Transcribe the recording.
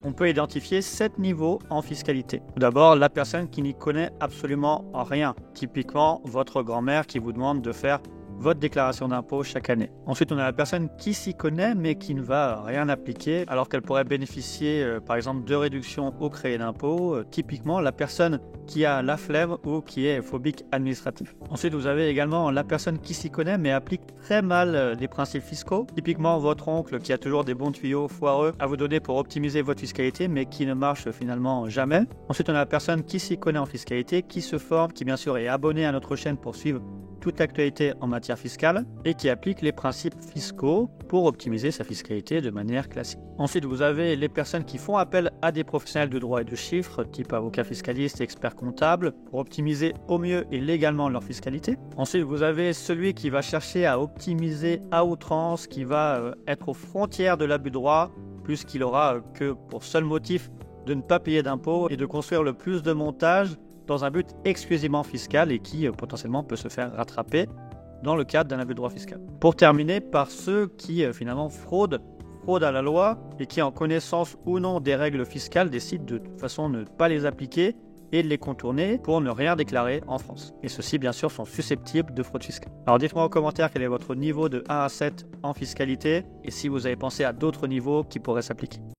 On peut identifier 7 niveaux en fiscalité. Tout d'abord, la personne qui n'y connaît absolument rien. Typiquement, votre grand-mère qui vous demande de faire votre déclaration d'impôt chaque année. Ensuite, on a la personne qui s'y connaît mais qui ne va rien appliquer alors qu'elle pourrait bénéficier par exemple de réductions au crédit d'impôt. Typiquement, la personne qui a la flemme ou qui est phobique administratif. Ensuite, vous avez également la personne qui s'y connaît mais applique très mal les principes fiscaux. Typiquement, votre oncle qui a toujours des bons tuyaux foireux à vous donner pour optimiser votre fiscalité mais qui ne marche finalement jamais. Ensuite, on a la personne qui s'y connaît en fiscalité, qui se forme, qui bien sûr est abonnée à notre chaîne pour suivre toute l'actualité en matière fiscale et qui applique les principes fiscaux pour optimiser sa fiscalité de manière classique. Ensuite, vous avez les personnes qui font appel à des professionnels de droit et de chiffres, type avocat fiscaliste, expert comptable, pour optimiser au mieux et légalement leur fiscalité. Ensuite, vous avez celui qui va chercher à optimiser à outrance, qui va être aux frontières de l'abus de droit, plus qu'il aura que pour seul motif de ne pas payer d'impôts et de construire le plus de montages dans un but exclusivement fiscal et qui potentiellement peut se faire rattraper dans le cadre d'un abus de droit fiscal. Pour terminer, par ceux qui finalement fraudent à la loi et qui, en connaissance ou non des règles fiscales, décident de toute façon de ne pas les appliquer et de les contourner pour ne rien déclarer en France. Et ceux-ci, bien sûr, sont susceptibles de fraude fiscale. Alors dites-moi en commentaire quel est votre niveau de 1 à 7 en fiscalité et si vous avez pensé à d'autres niveaux qui pourraient s'appliquer.